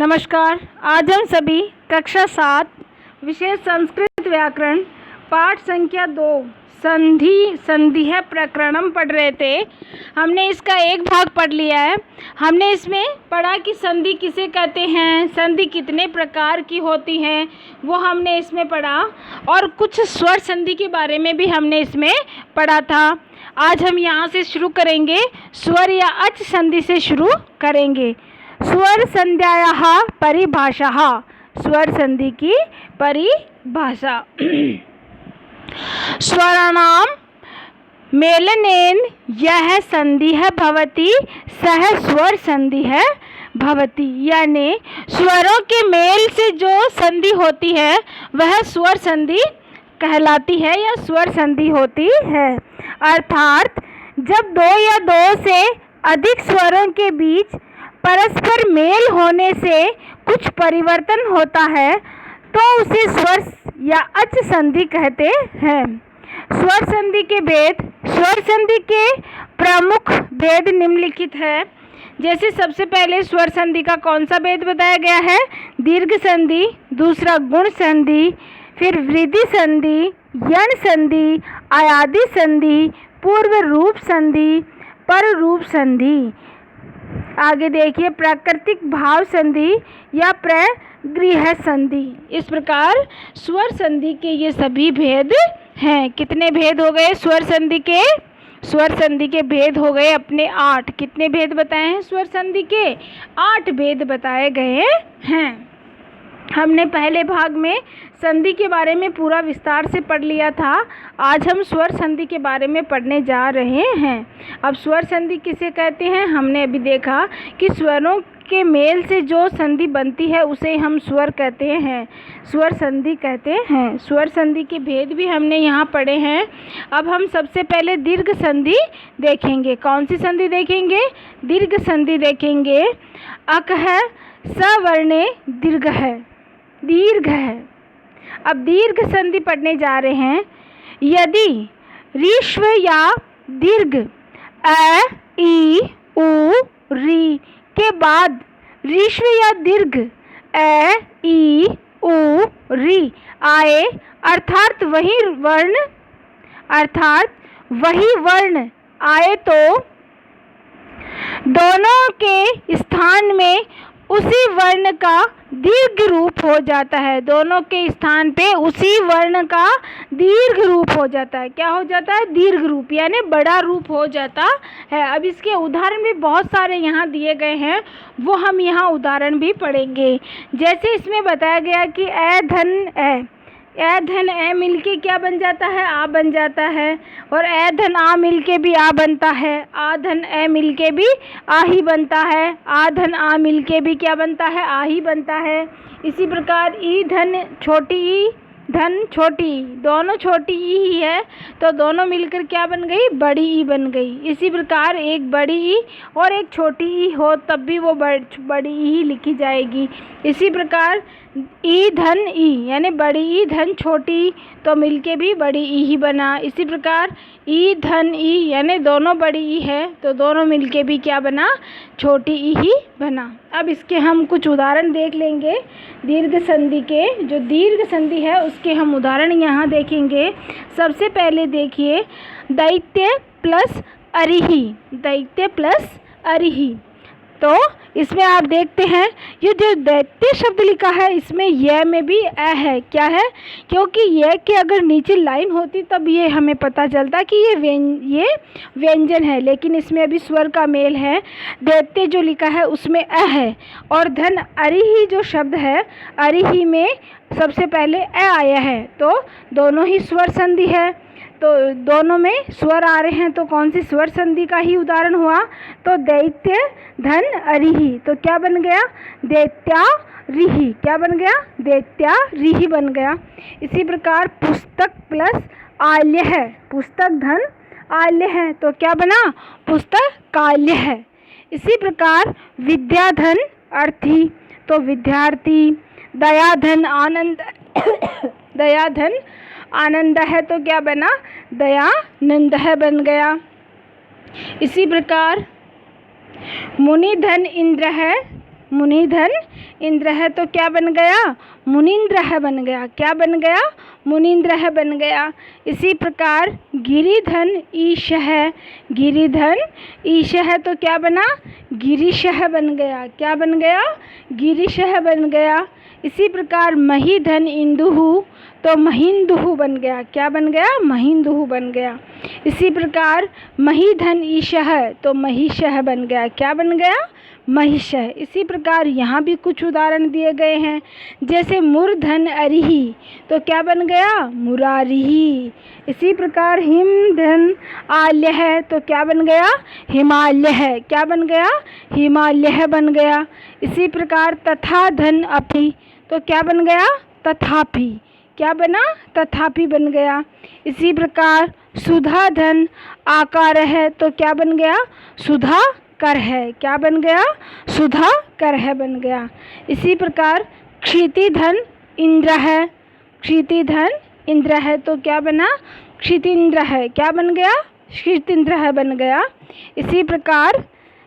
नमस्कार। आज हम सभी कक्षा 7 विषय संस्कृत व्याकरण पाठ संख्या 2 संधिः प्रकरणम पढ़ रहे थे। हमने इसका एक भाग पढ़ लिया है। हमने इसमें पढ़ा कि संधि किसे कहते हैं, संधि कितने प्रकार की होती हैं, वो हमने इसमें पढ़ा और कुछ स्वर संधि के बारे में भी हमने इसमें पढ़ा था। आज हम यहाँ से शुरू करेंगे, स्वर या अच संधि से शुरू करेंगे। स्वर संध्यायाः परिभाषा, स्वर संधि की परिभाषा। स्वराणां मेलनेन यह संधिः भवति सह स्वर संधिः भवति, यानी स्वरों के मेल से जो संधि होती है वह स्वर संधि कहलाती है या स्वर संधि होती है। अर्थात जब दो या दो से अधिक स्वरों के बीच परस्पर मेल होने से कुछ परिवर्तन होता है तो उसे स्वर या अच संधि कहते हैं। स्वर संधि के भेद, स्वर संधि के प्रमुख भेद निम्नलिखित है। जैसे सबसे पहले स्वर संधि का कौन सा भेद बताया गया है, दीर्घ संधि, दूसरा गुण संधि, फिर वृद्धि संधि, यण संधि, आयादी संधि, पूर्व रूप संधि, पर रूप संधि। आगे देखिए प्राकृतिक भाव संधि या प्रगृह संधि। इस प्रकार स्वर संधि के ये सभी भेद हैं। कितने भेद हो गए स्वर संधि के? स्वर संधि के भेद हो गए अपने 8। कितने भेद बताए हैं स्वर संधि के? 8 भेद बताए गए हैं। हमने पहले भाग में संधि के बारे में पूरा विस्तार से पढ़ लिया था। आज हम स्वर संधि के बारे में पढ़ने जा रहे हैं। अब स्वर संधि किसे कहते हैं? हमने अभी देखा कि स्वरों के मेल से जो संधि बनती है उसे हम स्वर कहते हैं, स्वर संधि कहते हैं। स्वर संधि के भेद भी हमने यहाँ पढ़े हैं। अब हम सबसे पहले दीर्घ संधि देखेंगे। कौन सी संधि देखेंगे? दीर्घ संधि देखेंगे। अक है, सवर्णे दीर्घ है, दीर्घ है। अब दीर्घ संधि पढ़ने जा रहे हैं। यदि ऋस्व या दीर्घ अ, ई, उ, री के बाद ऋस्व या दीर्घ अ, ई, उ, री आए अर्थात वही वर्ण आए तो दोनों के स्थान में उसी वर्ण का दीर्घ रूप हो जाता है। दोनों के स्थान पे उसी वर्ण का दीर्घ रूप हो जाता है। क्या हो जाता है? दीर्घ रूप, यानी बड़ा रूप हो जाता है। अब इसके उदाहरण भी बहुत सारे यहाँ दिए गए हैं, वो हम यहाँ उदाहरण भी पढ़ेंगे। जैसे इसमें बताया गया कि ए धन ए मिलके क्या बन जाता है? आ बन जाता है। और ए धन आ मिलके भी आ बनता है। आ धन ए मिलके भी आ ही बनता है। आ धन आ मिलके भी क्या बनता है? आ ही बनता है। इसी प्रकार ई धन छोटी ई धन छोटी ई, दोनों छोटी ई ही है तो दोनों मिलकर क्या बन गई? बड़ी ई बन गई। इसी प्रकार एक बड़ी ई और एक छोटी ई हो तब भी वो बड़ी ई ही लिखी जाएगी। इसी प्रकार ई धन ई यानी बड़ी ई धन छोटी तो मिलके भी बड़ी ई ही बना। इसी प्रकार ई धन ई यानी दोनों बड़ी ई है तो दोनों मिलके भी क्या बना? छोटी ई ही बना। अब इसके हम कुछ उदाहरण देख लेंगे। दीर्घ संधि के, जो दीर्घ संधि है उसके हम उदाहरण यहाँ देखेंगे। सबसे पहले देखिए दैत्य प्लस अरिहि, दैत्य प्लस अरिहि। तो इसमें आप देखते हैं ये जो दैत्य शब्द लिखा है इसमें य में भी अ है। क्या है? क्योंकि ये के अगर नीचे लाइन होती तब ये हमें पता चलता कि ये व्यंजन है, लेकिन इसमें अभी स्वर का मेल है। दैत्य जो लिखा है उसमें अ है और धन अरिहि जो शब्द है, अरिहि में सबसे पहले अ आया है तो दोनों ही स्वर संधि है। तो दोनों में स्वर आ रहे हैं तो कौन सी स्वर संधि का ही उदाहरण हुआ? तो दैत्य धन अरिहि, तो क्या बन गया? दैत्यारिहि। क्या बन गया? दैत्यारिहि बन गया। इसी प्रकार पुस्तक प्लस आल्य है, पुस्तक धन आल्य है तो क्या बना? पुस्तकाल्य है। इसी प्रकार विद्या धन अर्थी तो विद्यार्थी। दया धन आनंद दया धन आनंद है तो क्या बना? दयानंद है बन गया। इसी प्रकार मुनि धन इंद्र है मुनिधन इंद्र है तो क्या बन गया, मुनींद्र है बन गया। क्या बन गया, मुनींद्र है बन गया। इसी प्रकार गिरिधन ईश है, गिरिधन ईश है तो क्या बना, गिरीश है बन गया। क्या बन गया, गिरीश है बन गया। इसी प्रकार महीधन इंदुहु तो महिंदुहु बन गया। क्या बन गया, महिंदुहु बन गया। इसी प्रकार महीधन ईशः तो महिषः बन गया। क्या बन गया, महिषः। इसी प्रकार यहाँ भी कुछ उदाहरण दिए गए हैं, जैसे मूर्धन अरिहि तो क्या बन गया, मुरारिहि। इसी प्रकार हिमधन आल्यः तो क्या बन गया, हिमालयः। क्या बन गया, हिमालयः बन गया। इसी प्रकार तथा धन अपि तो क्या बन गया, तथापि। क्या बना, तथापि बन गया। इसी प्रकार सुधा धन आकार है तो क्या बन गया, सुधा कर है। क्या बन गया, सुधा कर है बन गया। इसी प्रकार क्षितिधन इंद्र है, क्षितिधन इंद्र है तो क्या बना, क्षितिंद्र है। क्या बन गया, क्षितिंद्र है बन गया। इसी प्रकार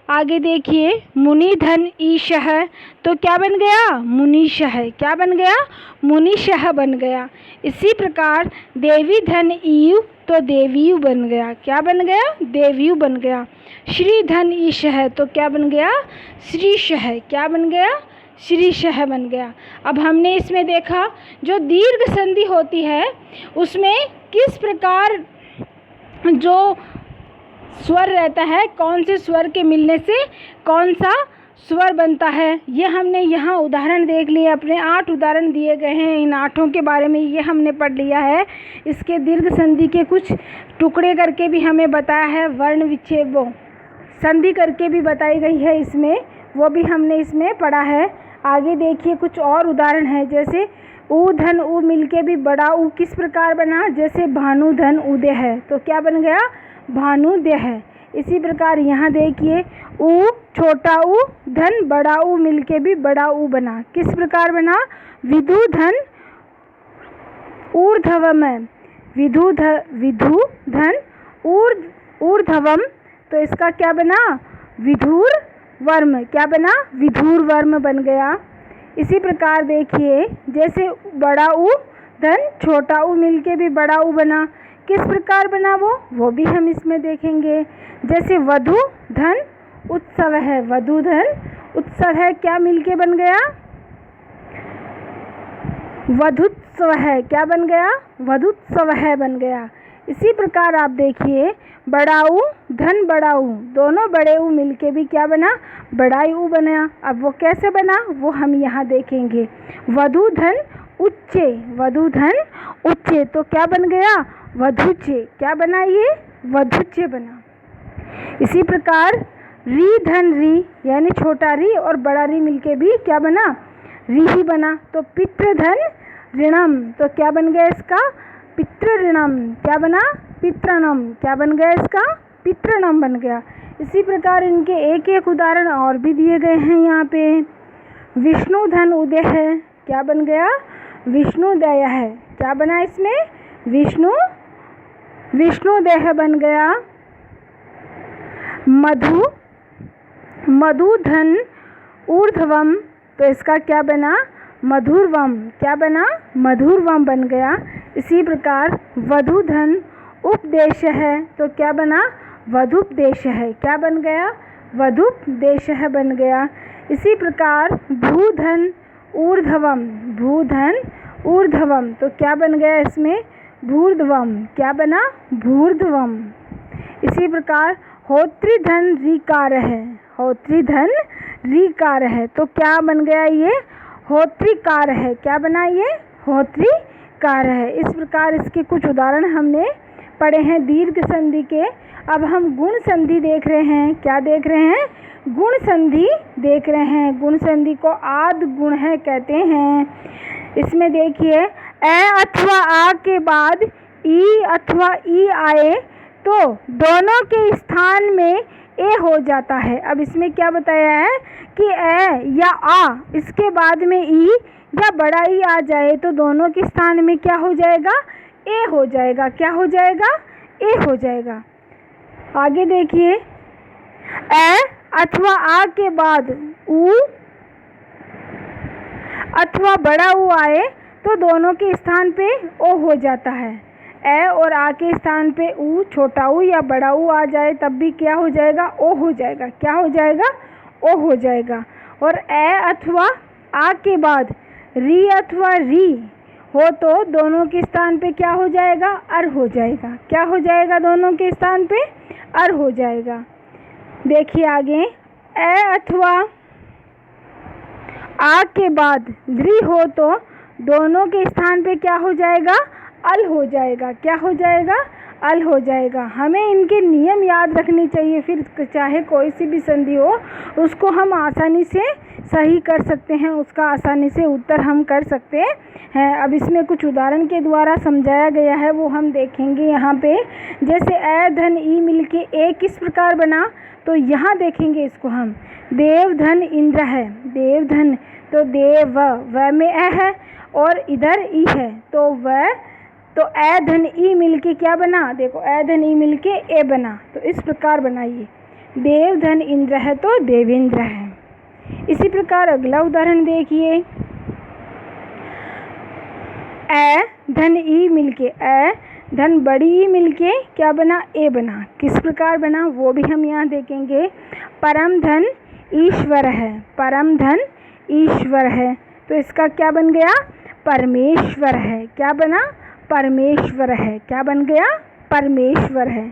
आगे देखिए मुनिधन ईश है तो क्या बन गया, मुनीश है। क्या बन गया, मुनीश बन गया। इसी प्रकार देवी धन ईयु तो देवीयु बन गया। क्या बन गया, देवीयु बन गया। श्री धन ईश है तो क्या बन गया, श्रीश है। क्या बन गया, श्रीश बन गया। अब हमने इसमें देखा जो दीर्घ संधि होती है उसमें किस प्रकार जो स्वर रहता है, कौन से स्वर के मिलने से कौन सा स्वर बनता है, ये हमने यहाँ उदाहरण देख लिए। अपने 8 उदाहरण दिए गए हैं, इन 8 के बारे में ये हमने पढ़ लिया है। इसके दीर्घ संधि के कुछ टुकड़े करके भी हमें बताया है, वर्ण विच्छेद वो संधि करके भी बताई गई है इसमें, वो भी हमने इसमें पढ़ा है। आगे देखिए कुछ और उदाहरण है, जैसे ऊ धन ऊ मिलके भी बड़ा ऊ किस प्रकार बना, जैसे भानु धन उदय है तो क्या बन गया, भानुदय है। इसी प्रकार यहाँ देखिए ऊ छोटा ऊ धन बड़ा ऊ मिलके भी बड़ा ऊ बना। किस प्रकार बना, विधु धन ऊर्ध्वम है, विधु धन ऊर्ध्वम तो इसका क्या बना, विधुर वर्म। क्या बना, विधुर वर्म बन गया। इसी प्रकार देखिए जैसे बड़ा ऊ धन छोटा ऊ मिलके भी बड़ा ऊ बना। किस प्रकार बना वो भी हम इसमें देखेंगे। जैसे वधु धन उत्सव है, वधु धन उत्सव है क्या मिलके बन गया, वधुत्सव है। क्या बन गया, वधुत्सव है बन गया। इसी प्रकार आप देखिए बड़ाऊ धन बड़ाऊ दोनों बड़े ऊ मिलके भी क्या बना, बड़ाई बना। अब वो कैसे बना वो हम यहाँ देखेंगे। वधु धन उच्चे, वधु धन उच्चे तो क्या बन गया, वधुचे। क्या बना ये, वधुचे बना। इसी प्रकार री धन री यानी छोटा री और बड़ा री मिलके भी क्या बना, री ही बना। तो पितृधन ऋणम तो क्या बन गया इसका, पितृ ऋणम। क्या बना, पितृणम। क्या बन गया इसका, पितृणम बन गया। इसी प्रकार इनके एक एक उदाहरण और भी दिए गए हैं यहाँ पे। विष्णु धन उदय है क्या बन गया, विष्णुदय है। क्या बना इसमें, विष्णुदेह बन गया। मधु धन ऊर्ध्वम तो इसका क्या बना, मधुरवम। क्या बना, मधुरवम बन गया। इसी प्रकार वधु धन उपदेश है तो क्या बना, वधुपदेश है। क्या बन गया, वधुपदेश है बन गया। इसी प्रकार भूधन ऊर्ध्वम, भूधन ऊर्ध्वम तो क्या बन गया इसमें, भूर्ध्वम। क्या बना, भूर्ध्वम। इसी प्रकार होत्रिधन ऋकार है, होत्रिधन ऋकार है तो क्या बन गया ये, होत्रिकार है। क्या बना ये, होत्रिकार है। इस प्रकार इसके कुछ उदाहरण हमने पढ़े हैं दीर्घ संधि के। अब हम गुण संधि देख रहे हैं। क्या देख रहे हैं, गुण संधि देख रहे हैं। गुण संधि को आद गुण है कहते हैं। इसमें देखिए ए अथवा आ के बाद ई अथवा ई आए तो दोनों के स्थान में ए हो जाता है। अब इसमें क्या बताया है कि ए या आ इसके बाद में ई या बड़ा ई आ जाए तो दोनों के स्थान में क्या हो जाएगा, ए हो जाएगा। क्या हो जाएगा, ए हो जाएगा। आगे देखिए ए अथवा आ के बाद ऊ अथवा बड़ा ऊ आए तो दोनों के स्थान पे ओ हो जाता है। ए और आ के स्थान पे ऊ, छोटा ऊ या बड़ा ऊ आ जाए तब भी क्या हो जाएगा? ओ हो जाएगा। क्या हो जाएगा? ओ हो जाएगा। और ए अथवा आ के बाद री अथवा री हो तो दोनों के स्थान पे क्या हो जाएगा? अर हो जाएगा। क्या हो जाएगा? दोनों के स्थान पे अर हो जाएगा। देखिए आगे, ए अथवा आ के बाद री हो तो दोनों के स्थान पे क्या हो जाएगा? अल हो जाएगा। क्या हो जाएगा? अल हो जाएगा। हमें इनके नियम याद रखने चाहिए, फिर चाहे कोई सी भी संधि हो उसको हम आसानी से सही कर सकते हैं, उसका आसानी से उत्तर हम कर सकते हैं। अब इसमें कुछ उदाहरण के द्वारा समझाया गया है, वो हम देखेंगे यहाँ पे। जैसे ए धन ई मिलके ए किस प्रकार बना, तो यहाँ देखेंगे इसको हम। देव धन इंद्र है, देव धन तो देव, व में ए है और इधर ई है तो व, तो ए धन ई मिलके क्या बना? देखो ए धन ई मिलके ए बना, तो इस प्रकार बनाइए। देव धन इंद्र है तो देवेंद्र है। इसी प्रकार अगला उदाहरण देखिए, ए धन ई मिलके ए धन बड़ी ई मिलके क्या बना? ए बना। किस प्रकार बना वो भी हम यहाँ देखेंगे। परम धन ईश्वर है, परम धन ईश्वर है तो इसका क्या बन गया? परमेश्वर है। क्या बना? परमेश्वर है। क्या बन गया? परमेश्वर है।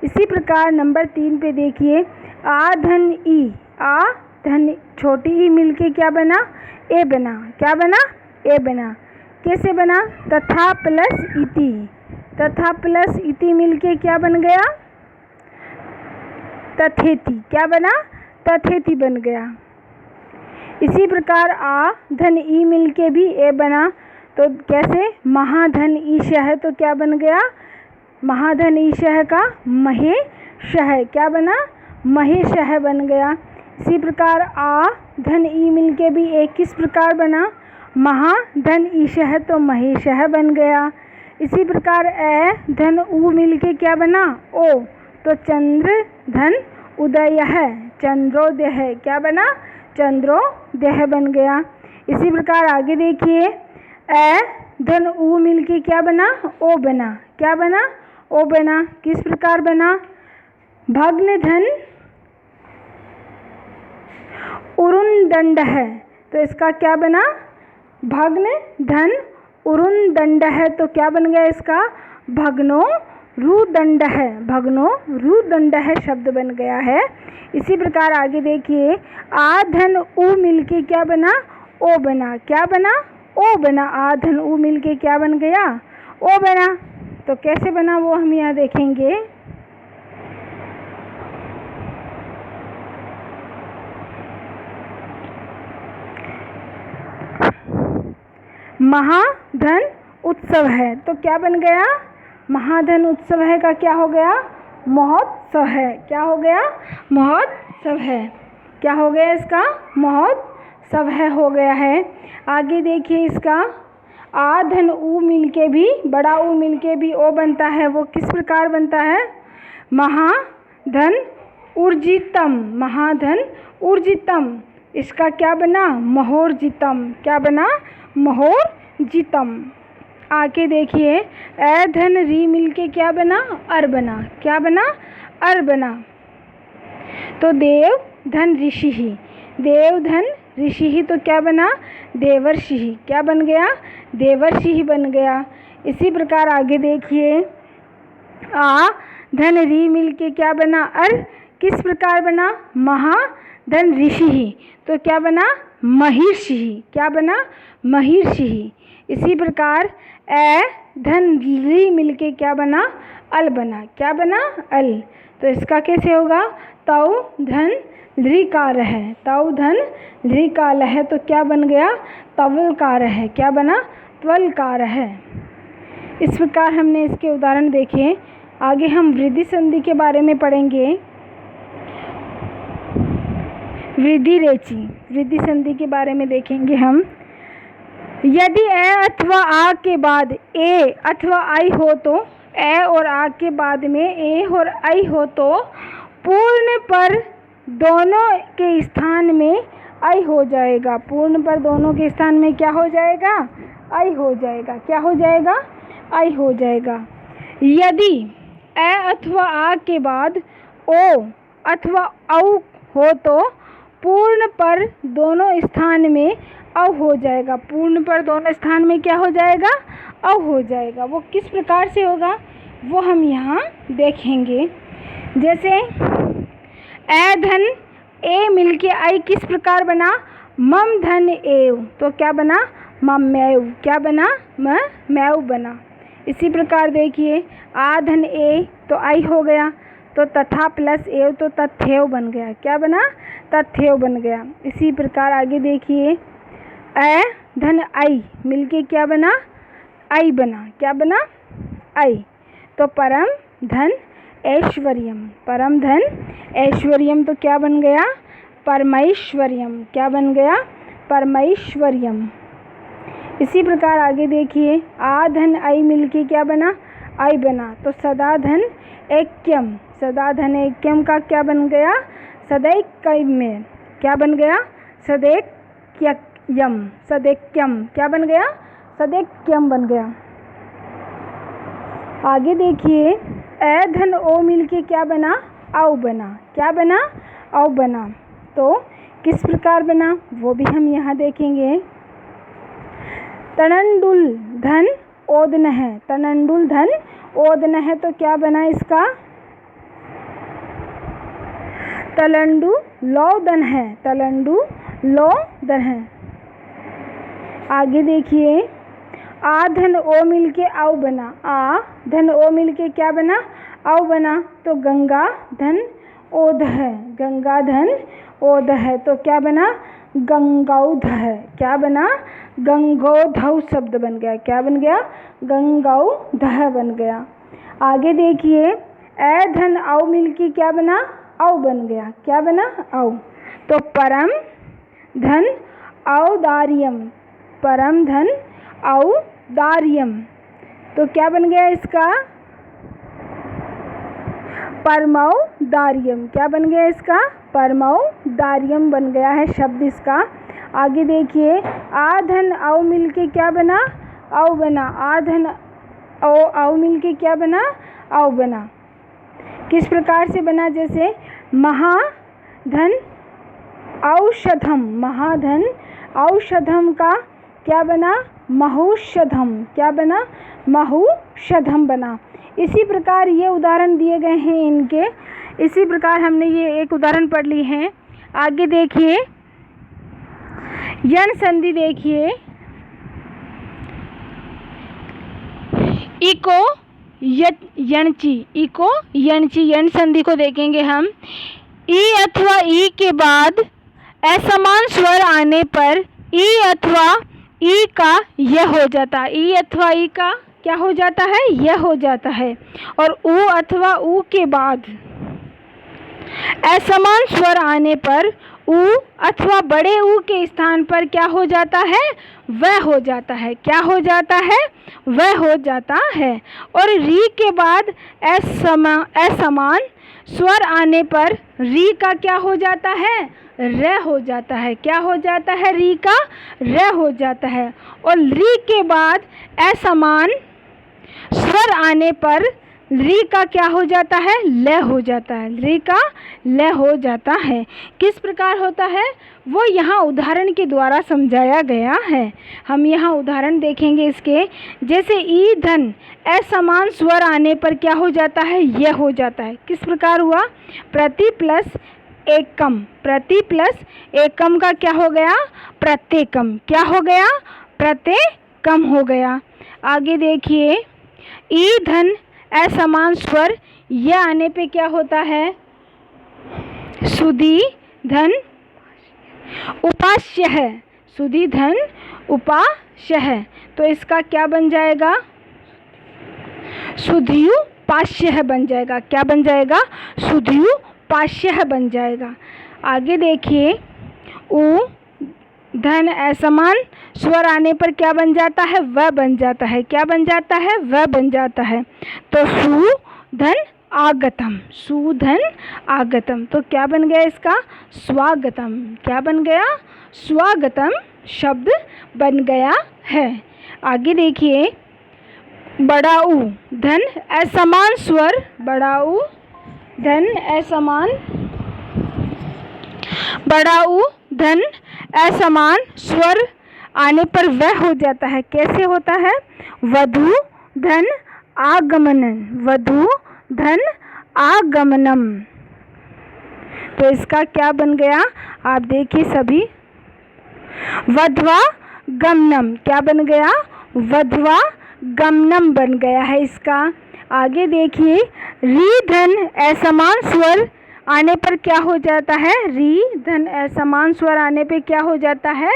इसी प्रकार नंबर 3 पे देखिए, आ धन ई, आ धन छोटी ई मिलके क्या बना? ए बना। क्या बना? ए बना। कैसे बना? तथा प्लस इति, तथा प्लस इति मिलके क्या बन गया? तथेति। क्या बना? तथेति बन गया। इसी प्रकार आ धन ई मिलके भी ए बना, तो कैसे? महाधन ईश है तो क्या बन गया? महाधन ईश का महेश है। क्या बना? महेश है बन गया। इसी प्रकार आ धन ई मिलके भी एक किस प्रकार बना? महाधन ईश है तो महेश है बन गया। इसी प्रकार ए धन ऊ मिलके क्या बना? ओ, तो चंद्र धन उदय है, चंद्रोदय है। क्या बना? चंद्रोदय बन गया। इसी प्रकार आगे देखिए, ए धन ऊ मिलके क्या बना? ओ बना। क्या बना? ओ बना। किस प्रकार बना? भग्न धन उरुन दंड है तो इसका क्या बना? भग्न धन उरुन दंड है तो क्या बन गया इसका? भग्नो रुदंड है, भग्नो रुदंड है शब्द बन गया है। इसी प्रकार आगे देखिए, आ धन ऊ मिलके क्या बना? ओ बना। क्या बना? ओ बना। आ धन ऊ मिलके क्या बन गया? ओ बना। तो कैसे बना वो हम यहाँ देखेंगे। महाधन उत्सव है तो क्या बन गया? महाधन उत्सव है का क्या हो गया? महोत्सव है। क्या हो गया? महोत्सव है। क्या हो गया इसका? महोत्सव है हो गया है। आगे देखिए इसका, आ धन ऊ मिलके भी, बड़ा ऊ मिलके भी ओ बनता है, वो किस प्रकार बनता है? महाधन ऊर्जितम, महाधन ऊर्जितम। इसका क्या बना? महोर्जितम। क्या बना? महोर्जितम। आगे देखिए, ए धन री मिलके क्या बना? अर बना। क्या बना? अर बना। तो देव धन ऋषि ही, देव धन ऋषि ही तो क्या बना? देवर्षि ही। क्या बन गया? देवर्षि ही बन गया। इसी प्रकार आगे देखिए, आ धन री मिलके क्या बना? अर। किस प्रकार बना? महाधन ऋषि ही तो क्या बना? महिषि ही। क्या बना? महिषि ही। इसी प्रकार ए धन री मिलके क्या बना? अल बना। क्या बना? अल। तो इसका कैसे होगा? तौ धन ऋकार है, तौ धन ऋकाल है तो क्या बन गया? तवलकार है। क्या बना? त्वलकार है। इस प्रकार हमने इसके उदाहरण देखे। आगे हम वृद्धि संधि के बारे में पढ़ेंगे। वृद्धि रेची, वृद्धि संधि के बारे में देखेंगे हम। यदि ए अथवा आ के बाद ए अथवा आई हो तो, ए और आ के बाद में ए और आई हो तो पूर्ण पर दोनों के स्थान में ऐ हो जाएगा। पूर्ण पर दोनों के स्थान में क्या हो जाएगा? ऐ हो जाएगा। क्या हो जाएगा? ऐ हो जाएगा। यदि ए अथवा आ के बाद ओ अथवा औ हो तो पूर्ण पर दोनों स्थान में औ हो जाएगा। पूर्ण पर दोनों स्थान में क्या हो जाएगा? औ हो जाएगा। वो किस प्रकार से होगा वो हम यहाँ देखेंगे। जैसे ए धन ए मिलके आई किस प्रकार बना? मम धन एव, तो क्या बना? मम्मेव। क्या बना? मैव बना। इसी प्रकार देखिए आ धन ए तो आई हो गया, तो तथा प्लस एव तो तथेव बन गया। क्या बना? तथेव बन गया। इसी प्रकार आगे देखिए ए धन आई मिलके क्या बना? आई बना। क्या बना? आई। तो परम धन ऐश्वर्यम, परम धन ऐश्वर्यम तो क्या बन गया? परमैश्वर्यम। क्या बन गया? परमैश्वर्यम। इसी प्रकार आगे देखिए आ धन आई मिलके क्या बना? आई बना। तो सदा धन ऐक्यम, सदा धन ऐक्यम का क्या बन गया? सदैक्यम। क्या बन गया? सदैक्यम। सदैक्यम क्या बन गया? सदैक्यम बन गया। आगे देखिए ए धन ओ मिलके क्या बना? औ बना। क्या बना? औ बना। तो किस प्रकार बना वो भी हम यहाँ देखेंगे। तनंडुल धन ओदन है, तनंडुल धन ओदन है तो क्या बना इसका? तलंडु लौदन है, तलंडु लौदन है। आगे देखिए आ धन ओ मिलके औ बना। आ धन ओ मिलके क्या बना? औ बना। तो गंगा धन ओध है, गंगा धन ओध है तो क्या बना? गंगौध है। क्या बना? गंगोधव शब्द बन गया। क्या बन गया? गंगौध बन गया। आगे देखिए ए धन औ मिलके क्या बना? औ बन गया। क्या बना? औ। तो परम धन औदार्यम, परम धन औदार्यम तो क्या बन गया इसका? परमौदार्यम। क्या बन गया इसका? परमौदार्यम बन गया है शब्द इसका। आगे देखिए आ धन औ मिलके क्या बना? औ बना। आ धन औ मिलके क्या बना? औ बना। किस प्रकार से बना? जैसे महाधन औषधम, महाधन औषधम का क्या बना? महौषधम। क्या बना? महौषधम बना। इसी प्रकार ये उदाहरण दिए गए हैं इनके। इसी प्रकार हमने ये एक उदाहरण पढ़ ली है। आगे देखिए यण संधि देखिए इको यणची, इको यणची यण संधि को देखेंगे हम। ई अथवा ई के बाद असमान स्वर आने पर ई अथवा ई का यह हो जाता है। ई अथवा ई का क्या हो जाता है? यह हो जाता है। और ऊ अथवा ऊ के बाद असमान स्वर आने पर ऊ अथवा बड़े ऊ के स्थान पर क्या हो जाता है? वह हो जाता है। क्या हो जाता है? वह हो जाता है। और री के बाद असमान स्वर आने पर री का क्या हो जाता है? र हो जाता है। क्या हो जाता है? री का र हो जाता है। और री के बाद असमान स्वर आने पर री का क्या हो जाता है? ल हो जाता है। री का ल हो जाता है। किस प्रकार होता है वो यहाँ उदाहरण के द्वारा समझाया गया है। हम यहाँ उदाहरण देखेंगे इसके। जैसे ई धन असमान स्वर आने पर क्या हो जाता है? यह हो जाता है। किस प्रकार हुआ? प्रति प्लस एकम, प्रति प्लस एकम का क्या हो गया? प्रत्येकम। क्या हो गया? प्रत्येकम हो गया। आगे देखिए ई धन असमान स्वर यह आने पे क्या होता है? सुधी धन उपास्य है, सुधी धन उपास्य है तो इसका क्या बन जाएगा? सुधियुपास्य बन जाएगा। क्या बन जाएगा? सुधियुपास्य बन जाएगा। आगे देखिए उ धन असमान स्वर आने पर क्या बन जाता है? वह बन जाता है। क्या बन जाता है? वह बन जाता है। तो सु धन आगतम, सुधन आगतम। तो क्या बन गया इसका? स्वागतम। क्या बन गया? स्वागतम शब्द बन गया है। आगे देखिए, बड़ा ऊ धन असमान स्वर, बड़ा ऊ धन असमान, बड़ा ऊ धन असमान स्वर आने पर वह हो जाता है। कैसे होता है? वधु धन आगमनम, वधु धन आगमनम। तो इसका क्या बन गया? आप देखिए सभी, वधवा गमनम। क्या बन गया? वधवा गमनम बन गया है इसका। आगे देखिए, री धन असमान स्वर आने पर क्या हो जाता है? री धन असमान स्वर आने पे क्या हो जाता है?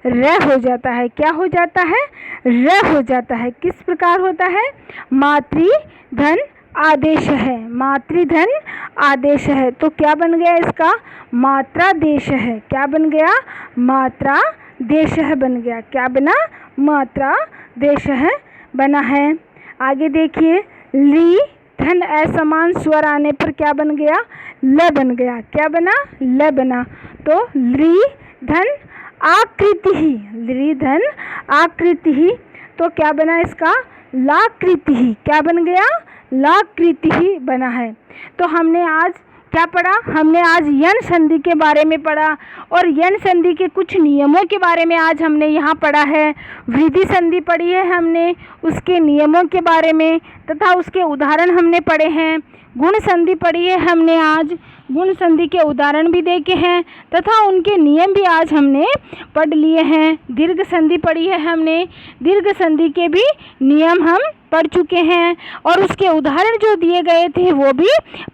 र हो जाता है। क्या हो जाता है? र हो जाता है। किस प्रकार होता है? मातृ धन आदेश है, मातृ धन आदेश है। तो क्या बन गया इसका? मात्रा देश है। क्या बन गया? मात्रा देश है बन गया। क्या बना? मात्रा देश है बना है। आगे देखिए, ली धन असमान स्वर आने पर क्या बन गया? ल बन गया। क्या बना? ल बना। तो ली धन आकृति ही, ली धन आकृति ही। तो क्या बना इसका? लाकृति ही। क्या बन गया? लाकृति ही बना है। तो हमने आज क्या पढ़ा? हमने आज यन संधि के बारे में पढ़ा और यन संधि के कुछ नियमों के बारे में आज हमने यहाँ पढ़ा है। वृद्धि संधि पढ़ी है हमने, उसके नियमों के बारे में तथा उसके उदाहरण हमने पढ़े हैं। गुण संधि पढ़ी है हमने आज, गुण संधि के उदाहरण भी देखे हैं तथा उनके नियम भी आज हमने पढ़ लिए हैं। दीर्घ संधि पढ़ी है हमने, दीर्घ संधि के भी नियम हम पढ़ चुके हैं और उसके उदाहरण जो दिए गए थे वो भी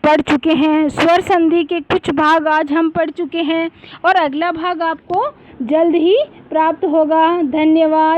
पढ़ चुके हैं। स्वर संधि के कुछ भाग आज हम पढ़ चुके हैं और अगला भाग आपको जल्द ही प्राप्त होगा। धन्यवाद।